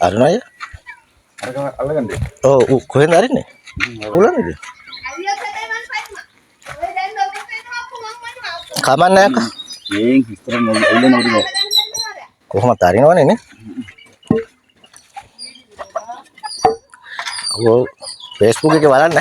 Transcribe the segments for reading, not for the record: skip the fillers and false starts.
අරුණය අරක අල්ලගන්නේ. ඔව් කොහෙන්ද අරින්නේ? උලන්නේද? කමන්නේ අක්කා. මේන් විතර නෙල්ලන උඩ. කොහොමද අරිනවනේ නේ? ඔව් Facebook එකේ බලන්න.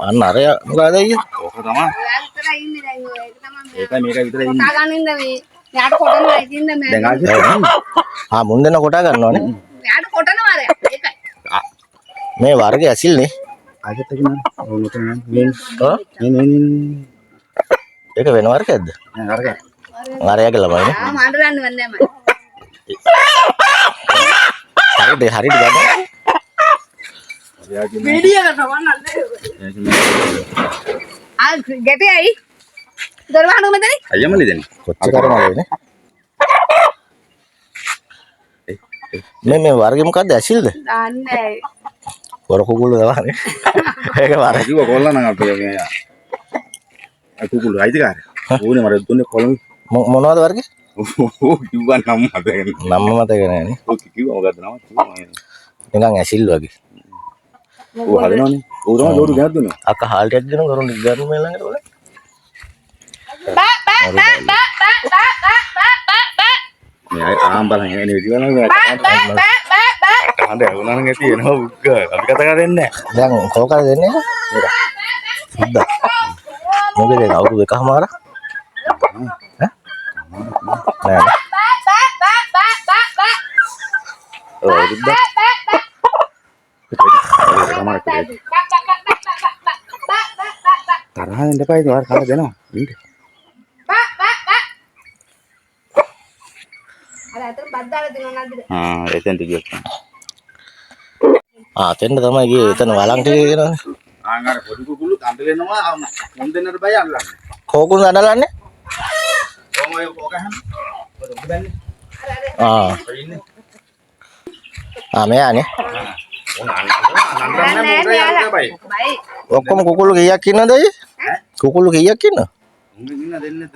අන්න අර මොකද අයියේ? ඕක තමයි. විතරයි ඉන්නේ දැන් ඔය. ඒක තමයි ඒකයි මේක විතරයි ඉන්නේ. කතා ගන්න ඉන්න මේ. යාට කොටනවා ඉතින්ද මේ. දැන් ආයෙත් මුන් දෙන කොටා ගන්නවනේ. යාට කොටනවා අර. ඒකයි. මේ වර්ගයේ ඇසිල්නේ. ආයෙත් එක නෑ. ඕක මෙතන මේ. ඔව්. නේ. ඒක වෙන වර්ගයක්ද? නෑ අරක. අරයාගේ ළමයිනේ. මඬ දන්න වන්නේ මම. හරියට ගන්න. වීඩියෝ එකට වන්නන්නේ. ගැටේයි. දරවහනු මෙතන. අයියමලි දැන්. කොච්චර කරනවද මේ වර්ගය මොකද්ද ඇසිල්ද? දන්නේ පොර කුකුළු දවහනේ. ඒක වර්ගය. කිව්ව කොල්ලා නම් අපේ මේ අකුකුළු අයිතිකාරය. ඕනේ මට දුන්නේ කොළඹ. මොනවද වර්ගය? ඕ කිව්වා නම් මතක නෑ. නම මතක නෑනේ. ඔක කිව්වා මොකද්ද නම කිව්වා. නිකන් ඇසිල් වගේ. ඕ හදනවනේ. ඕ තමයි දෝරු ගහත් දුන්නේ. අක්කා හාල් ටිකක් දෙනවා කරුණ ගන්න මේ ළඟට ඔය. මේ ආම් බලන් එන්නේ විදිවල නේද? හඳ වුණා නම් ඇති එනවා බුක්ක. අපි කතා කරන්නේ නැහැ. දැන් කොහොකද දෙන්නේ? සුද්දා. මොකද ඒක අවුරුදු එකමාර? ඈ? නෑ. ඔව් සුද්දා. තරහ වෙන්න එපා ඒක කාට දෙනවා. ඉන්න. අර අතට බද්දාලා දෙනවා නේද? එතෙන්ට ගියොත්. එතෙන්ද තමයි ගියේ. එතන වලං ටික කියනවනේ. අර පොඩි කුකුළු තඳ වෙනවා මොන් දෙන්නට බය අල්ලන්නේ. කෝකුළු නඩලන්නේ? කොහොම ඔය කෝකහන්. ඔය උඩන්නේ. ඔය ඉන්නේ. මෙයානේ. බයි. ඔක්කොම කුකුළු කීයක් ඉන්නවද අයියේ? කුකුළු කීයක් ඉන්නවද? ඉන්න දෙන්නේ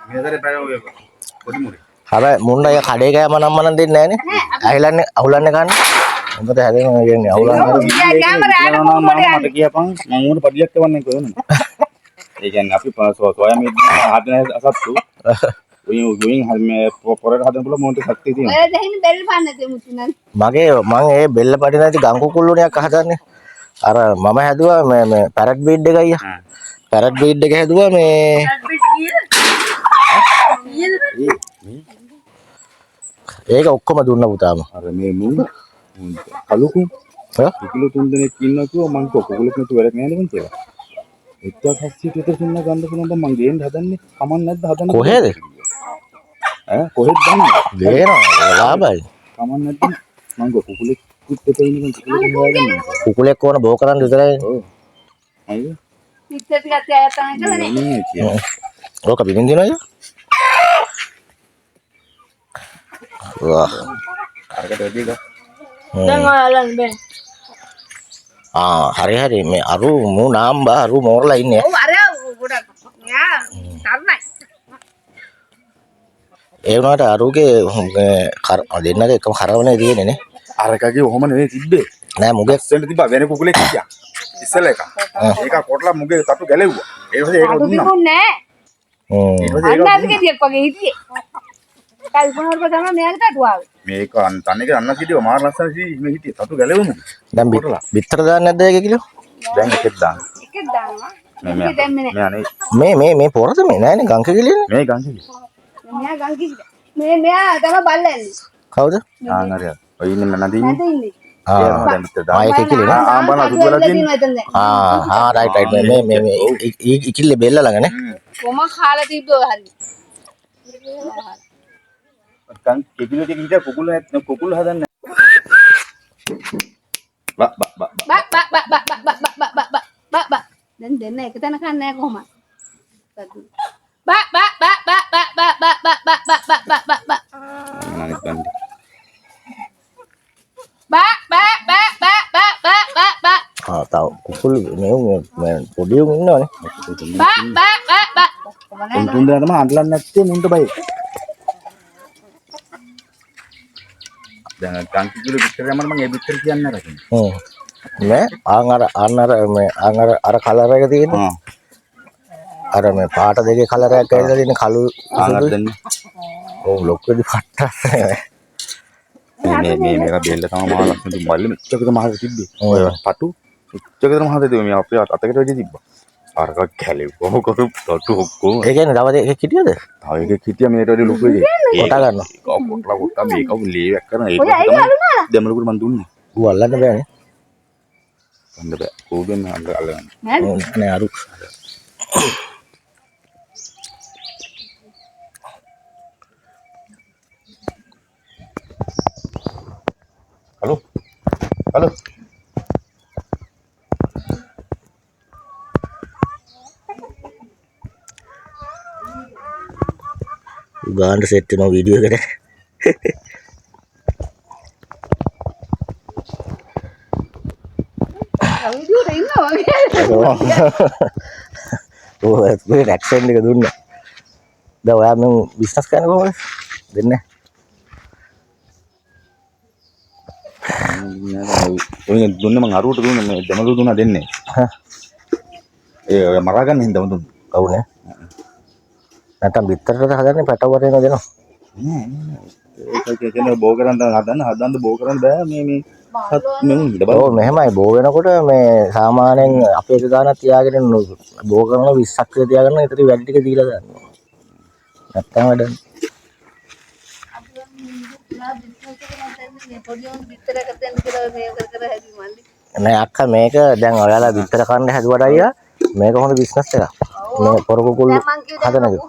මේතරේ බය ඔය පොඩි මුරේ. හැබැයි මුන්න අය කඩේ ගෑම නම් මනම් දෙන්නේ නැහනේ. අහිලන්නේ අහුලන්නේ ගන්න. මොකද හැදෙනවා කියන්නේ අහුලන්නේ. මට කියපන් මම උන්ට පඩියක් එවන්නේ කොහොමද? ඒ කියන්නේ අපි සොයා මේ හදන අසත්තු ඔයින් මේ පොරට හදන පුළුවන් මොන්ට ශක්තිය තියෙනවා. ඔය දෙහින් බෙල් පාන්න දෙමුතුනන්. මම ඒ බෙල්ල පඩි නැති ගං කුකුල්ලුණයක් හදන්නේ. අර මම හැදුවා මේ පැරට් බීඩ් එක අයියා. පැරට් බීඩ් එක හැදුවා මේ ඒක ඔක්කොම දුන්න පුතාම. අර මේ මුන් කලුකුන් කිලෝ 3 දෙනෙක් ඉන්නවා කිව්වා මං කොකුලෙක් නතු වැඩක් නෑ නේ කියලා. 1700 විතර තුන්න ගන්න පුළුවන් මං ගේන්න හදන්නේ. කමක් නැද්ද හදන්න? කොහෙද? කොහෙද දන්නේ? ගේනවා ලාභයි. කමක් නැද්ද? මං කොකුලෙක් කුත් දෙපේ ඉන්න කොකුලෙක් හොයාගන්න. කුකුලෙක් ඕන බෝ කරන්න විතරයි. ඔව්. අයියෝ. පිටේ ටිකක් තියා තමයි කළනේ. නේ කියලා. ඕක බිමින් දිනවද? වah. අරකට වැඩි එක. දැන් ඔයාලන් බෑ. හරි මේ අරු මු නාම්බා අරු මෝරලා ඉන්නේ. ඔව් අර ගොඩක්. යා තරණයි. ඒ වුණාට අරුගේ දෙන්නගේ එකම කරවනේ තියෙන්නේ නේ. අරකගේ ඔහොම නෙවෙයි තිබ්බේ. නෑ මුගේ ඉස්සෙල්ලා තිබ්බා වෙන කුකුලෙක් හිටියා. ඉස්සෙල්ලා එක. ඒක කොටලා මුගේ තටු ගැලෙව්වා. ඒ වගේ ඒක දුන්නා. දුන්නේ නෑ. ඒක අන්නාසිකෙදියක් වගේ හිටියේ. කල්පනාවක තමයි මෙයාට තටු ආවේ. මේක තන්නේ අන්න හිටියව මාර ලස්සන මේ හිටියේ තටු ගැලෙවුණු. දැන් බිත්තර දාන්නේ නැද්ද ඒක කිලෝ? දැන් එකෙක් දාන්න. එකෙක් දානවා. මේ දැම්මේ නෑ. මේ මේ පොරද මේ නෑනේ ගංක කිලියනේ. මේ ගංගි. මෙයා ගං කිසිද. මෙයා තමයි බල්ලන්නේ. කවුද? ආනරිය. ඔය ඉන්නේ නදී. නැද ඉන්නේ. දැන් බිත්තර දාන්න. ඒක කිලියනේ. බලන්න දුවලා තියෙන්නේ. රයිට් මේ ඉකිල්ලේ බෙල්ල ළඟනේ. කොම කාලා තිබ්බෝ හරි. කන් කිකිලෝ ටික හිටියා කුකුල හදන්න. බා දැන් දෙන්න එක තැන කන්නේ නැහැ කොහොමද? අනිත් බන්දි. tahu කුකුල් මේ පොඩි උන් ඉන්නවනේ. උන් දෙනා තමයි අඬලන්නේ නැත්තේ මුන්ට බයි. දැන් ගංකිකුල විතර යමන මම ඒ විතර කියන්නේ නැහැ. මේ අර කලර් එක තියෙන්නේ. අර මේ පාට දෙකේ කලර් එකක් ඇවිල්ලා තියෙන කළු ආනර දෙන්නේ. ඔව් ලොක්කෙදි පට්ටස් මේ මේක බෙල්ල තමයි මහ ලස්සනට මල්ලි මෙච්චරකට මහද තිබ්බේ. ඔය පටු මෙච්චරකට මහද තිබ්බේ. මේ අපේ අතකට වැඩි තිබ්බා. අරක කැලේ කොහොම කරු පටු ඔක්කොම. ඒ කියන්නේ තව එකක් හිටියද? තව එකක් හිටියා මේට වැඩි ලොකු එකක්. කොට ගන්නවා. කොටලා මේක ලේවක් කරන ඒක තමයි දෙමලකුට මන් දුන්නේ. ඌ අල්ලන්න බෑනේ. අන්න බෑ. ඌගෙන් අල්ලගන්න. නෑ අරු. හලෝ. හලෝ. ගාන්න සෙට් වෙන වීඩියෝ එකට. වීඩියෝට ඉන්නවා වගේ. ඔව් ඒක ඇක්සන්ට් එක දුන්නා. දැන් ඔයා මම බිස්නස් කරන්නේ කොහොමද? දෙන්නේ. ඔය දුන්නේ මං අරුවට දුන්නේ මේ දෙමළු දුන්නා දෙන්නේ. ඒ මරා ගන්න හින්දාම දුන්නේ. ඔව්නේ. නැත්තම් බිත්තරට හදන්නේ පැටවරේම දෙනවා. ඒක කියන්නේ බෝ කරන් හදන්න බෝ කරන්න බෑ මේ මෙන්න ඉඳ ඔව් මෙහෙමයි බෝ වෙනකොට මේ සාමාන්‍යයෙන් අපේ එක ගානක් තියාගෙන බෝ කරනවා 20ක් විතර තියාගන්න ඊටරි වැඩි ටික දීලා දානවා. නැත්තම් වැඩ නෑ අක්කා මේක දැන් ඔයාලා බිත්තර කන්න හැදුවට අයියා මේක හොඳ බිස්නස් එකක්. මේ පොරකු කුල්ලු හදන එක.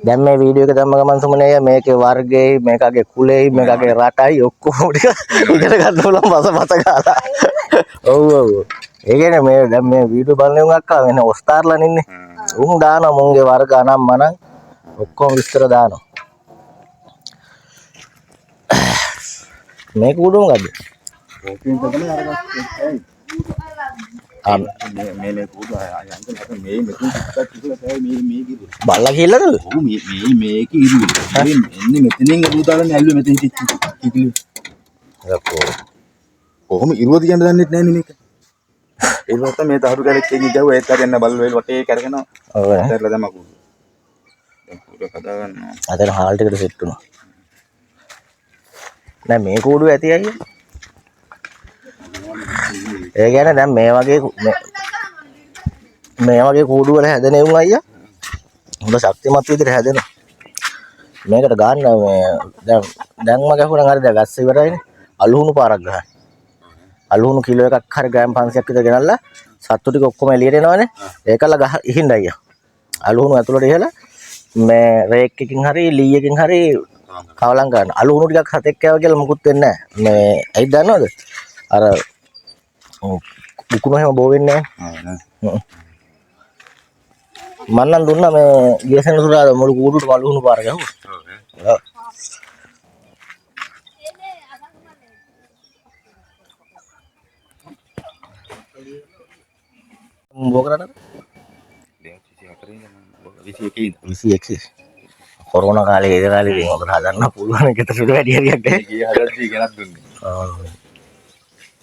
දැන් මේ වීඩියෝ එක දැම්ම ගමන් සුමනේ මේකේ වර්ගයයි මේකගේ කුලෙයි මේකගේ රටයි ඔක්කොම ටික ඉගෙන ගන්න ඕන බස ගාලා. ඔව් ඔව්. ඒ කියන්නේ මේ දැන් මේ වීඩියෝ බලන උන් අක්කා වෙන ඔස්තාර්ලා නින්නේ. උන් දානවා මුන්ගේ වර්ග අනම් මනම් ඔක්කොම විස්තර දානවා. මේක උඩ මොකද්ද? මේ කුඩු අයන්කල් හද මේ මෙතුන් ටිකක් කියලා තමයි මේ කිව්වේ. බල්ලා කියලාද? ඔව් මේක ඉරුවේ. එන්නේ මෙතනින් අලු දාලා ඇල්ලුවේ මෙතන කිකිලි. කොහොම ඉරුවද කියන දන්නේ නැහැ නේ මේක. ඉරුවත් මේ තහරු කැලේ කෙනි ගාව ඒත් කරගෙන බල් වේල වටේ කරගෙන ඔව් නේ. කරලා දැම්මා කුඩු. දැන් කුඩු හදා ගන්නවා. අතන හාල් ටිකට සෙට් වුණා. නෑ මේ කූඩුව ඇති අයියා. ඒ කියන්නේ දැන් මේ වගේ කූඩු වල හැදෙන උන් අයියා හොඳ ශක්තිමත් විදිහට හැදෙනවා. මේකට ගන්න මේ දැන්ම ගහුණා හරි දැන් ගස්ස ඉවරයිනේ. අලුහුණු පාරක් ගහන්න. අලුහුණු කිලෝ එකක් හරි ග්‍රෑම් 500ක් විතර ගෙනල්ලා සත්තු ටික ඔක්කොම එළියට එනවනේ. ඒකල ගහ ඉහින්න අයියා. අලුහුණු ඇතුළට ඉහලා මේ රේක් එකකින් හරි ලී එකකින් හරි කවලම් ගන්න. අලුහුණු ටිකක් හතෙක් කෑවා කියලා මුකුත් වෙන්නේ නැහැ. මේ ඇයි දන්නවද? අර උකුණු හැම බෝ වෙන්නේ නැහැ. මම නම් දුන්නා මේ ගියසෙන සුරාද මුළු කූඩුවට අලුහුණු පාර ගැහුවා. ඔව්. බෝ කරන්නේ? 21 කොරෝනා කාලේ ඒ කාලේ ඉතින් ඔබ හදන්න පුළුවන් එකට සුළු වැඩි හරියක් නේ. ගියේ හදද්දි ගෙනත් දුන්නේ.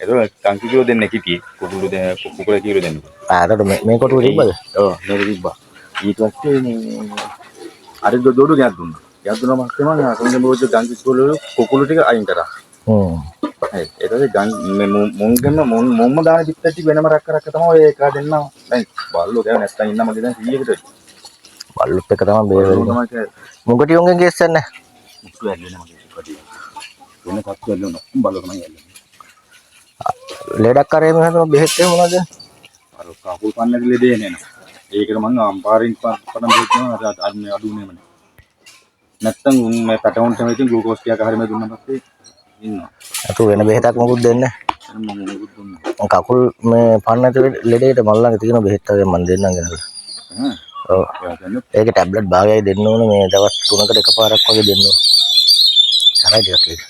ඒක කංකි කිලෝ දෙන්න කිටියේ කුකුළු දෙන කුකුල කිලෝ දෙන්න. ආකට මේ කොටුව තිබ්බද? ඔව් මේක තිබ්බා. ඊට පස්සේ මේ අර දොඩු ගෙනත් දුන්නා. ගෙනත් දුන්නා මම කියනවා කොහොමද මොකද කංකි කිලෝ කුකුළු ටික අයින් කරා. හරි. ඊට පස්සේ මොම්ම දාන පිටටි වෙනම රක්ක තමයි ඔය එක දෙන්න. දැන් බල්ලෝ ගෑ නැත්තම් ඉන්න මගේ දැන් 100කට. බල්ලුත් එක තමයි බේරෙන්නේ. මුගටි උන්ගෙන් ගෙස්සන්නේ. මුතු ඇල්ලෙන මගේ කොට. වෙන කට්ටු ඇල්ලන බල්ලෝ තමයි ඇල්ලන්නේ. ලෙඩක් කරේ මොනවද බෙහෙත් එක මොනවද? අර කකුල් පන්නක ලෙඩේ නේන. ඒකට මම අම්පාරින් පටන් දෙන්නවා අර මේ අඩුනේ මම. නැත්තම් මේ පැටවුන් තමයි ඉතින් ග්ලූකෝස් ටිකක් හරියම දුන්නා පස්සේ ඉන්නවා. අතු වෙන බෙහෙතක් මොකුත් දෙන්නේ මම මොකුත් දුන්නා. නැහැ. කකුල් මේ පන්නට ලෙඩේට මල්ලඟ තියෙන බෙහෙත් වගේ මම දෙන්නම් ගෙනල්ලා. ඔව්. ඒක ටැබ්ලට් භාගයක් දෙන්න ඕනේ මේ දවස් 3කට එකපාරක් වගේ දෙන්න ඕනේ. තරයි ටිකක් ඒක.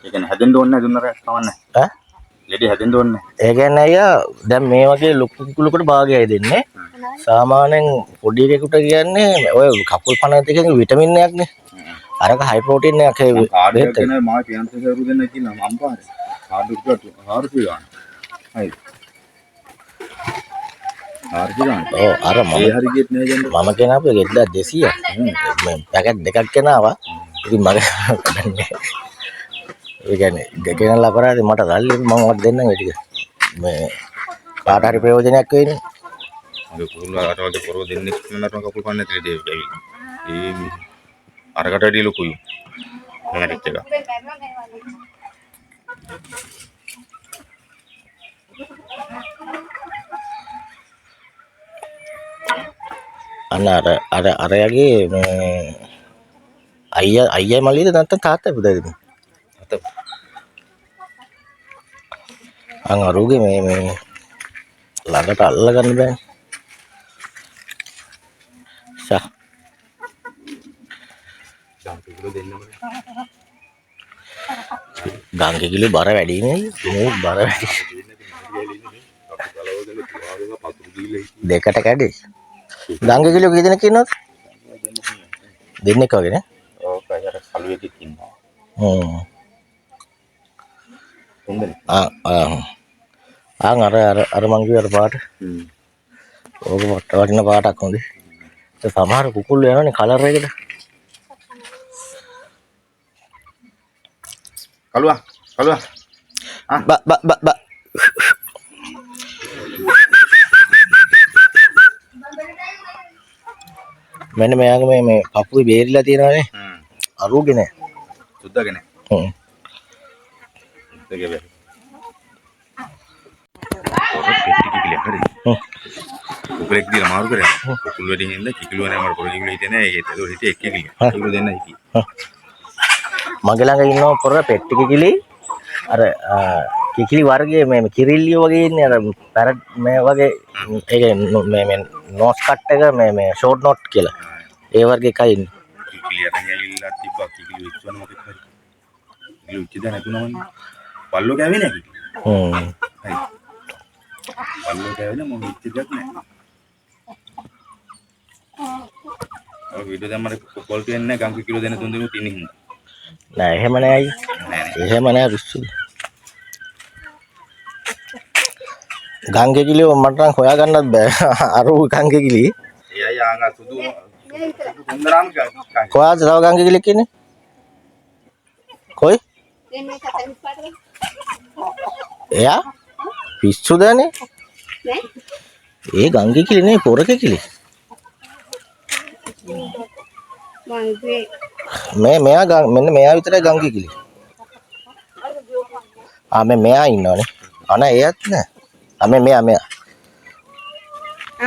ඒ කියන්නේ හැදෙන්න ඕනේ නැහැ දුන්නර කවන්නේ. ඈ? ලෙඩි හැදෙන්න ඕනේ නැහැ. ඒ කියන්නේ අයියා දැන් මේ වගේ ලොකු කුකුලකට භාගයයි දෙන්නේ. සාමාන්‍යයෙන් පොඩි එකෙකුට කියන්නේ ඔය කකුල් පණ දෙකේ විටමින් එකක්නේ. අරක හයි ප්‍රෝටීන් එකක් ඒ කාඩ් එක ගෙන මා කැන්සර් කරු දෙන්න කියලා අම්පාරේ. කාඩ් එක කට 400 ගන්න. හරි. 400 ගන්න. ඔව් අර මම ඒ හරි ගියත් නෑ දැන්. මම ගෙනාපු එක 1200ක්. මම පැකට් දෙකක් ගෙනාවා. ඉතින් මගේ ඒ කියන්නේ ගෙනල්ලා අපරාදේ මට රල්ලි මම වට දෙන්නම් ඒ ටික. මේ කාට හරි ප්‍රයෝජනයක් වෙන්නේ. මගේ කුරුල්ලාට වගේ පොරව දෙන්නේ නතරම කකුල් පන්නේ නැති දෙයක් ඇවිල්ලා. ඒ අරකට වැඩි ලොකුයි. මැරිච් එක. අරයාගේ මේ අයියා මල්ලිද නැත්නම් තාත්තා පුතාද මේ අන් අරුගේ මේ ළඟට අල්ල ගන්න බෑනේ සා ගංගේ කිලි බර වැඩි නේ මේ බර වැඩි දෙකට කැඩේ ගංගේ කිලි කී දෙනෙක් ඉන්නවද දෙන්නෙක් වගේ නේ ඔව් කයර කලුවෙක් ඉන්නවා. හොඳනේ. අර මං කිව්ව අර පාට ඕක වටින පාටක් හොඳේ ඒ සමහර කුකුල්ලු යනවනේ කලර් එකට කලුවා බ මෙන්න මෙයාගේ මේ පපුවේ බේරිලා තියෙනවානේ අරුගේ නෑ සුද්දාගේ නෑ දෙකේ බෑ ඔර පෙට්ටි කිකිලි හරි කුකුලෙක් දිලා මාරු කරේ කුකුල් වලින් ඉන්න කිකිලුව නෑ මට පොර කිකිලුව හිතේ නෑ ඒක ඒක හිතේ එක් කිකිලි කිකිලුව දෙන්න හිටි මගේ ළඟ ඉන්නවා පොර පෙට්ටි කිකිලි අර කිකිලි වර්ගයේ මේ කිරිල්ලියෝ වගේ ඉන්නේ අර පැරට් මේ වගේ ඒක මේ නෝස් කට් එක මේ ෂෝට් නෝට් කියලා ඒ වර්ගේ එකයි ඉන්නේ කිකිලියට ගිහිල්ලා තිබ්බා කිකිලි විශ්වන මොකද හරි කිකිලි උච්ච දැන නැතුනම පල්ලෝ ගෑවේ නෑ කිකිලි හරි පල්ලෝ ගෑවෙන මොකද උච්ච දෙයක් නෑ ඔය වීඩියෝ දැන් මට කොල් කියන්නේ ගම් කිකිලෝ දෙන තුන් දිනුත් ඉන්නේ හින්දා නෑ එහෙම නෑ අයියා එහෙම නෑ රුස්සු ගංගේ කිලිය මට නම් හොයා ගන්නත් බෑ අරු ගංගේ කිලිය එයා යාංගා සුදු හොඳරාම කයි කොහාද තව ගංගේ කිලියක් ඉන්නේ කොයි දෙන්නේ කතරිස් පාටේ එයා පිස්සුදනේ නේ ඒ ගංගේ කිලි නේ පොරක කිලි මෙයා මෙන්න මෙයා විතරයි ගංගේ කිලි මෙයා ඉන්නවනේ අනේ එයත් නෑ මෙයා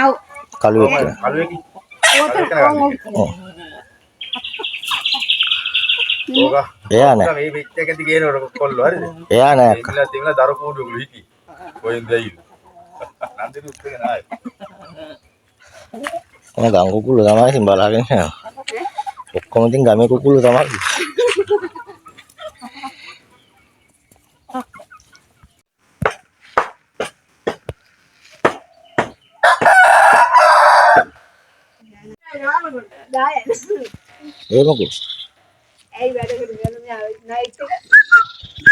ආව් කළුවෙක් කලුවේකි ඕක එයා නෑ මේ පිට් එක දිගේ නේද කොල්ලෝ හරිද එයා නෑ ඉන්න තිබුණා දරු කූඩුවලු හිටි කොහෙන්ද ඇවිල්ලා නන්දිනු උත්තේ නෑ එන ගං කුකුළු තමයි ඉතින් බලාගෙන යනවා ඔක්කොම ඉතින් ගමේ කුකුළු තමයි ඒ මොකද ඇයි වැඩකට යන්නේ නයිට් එක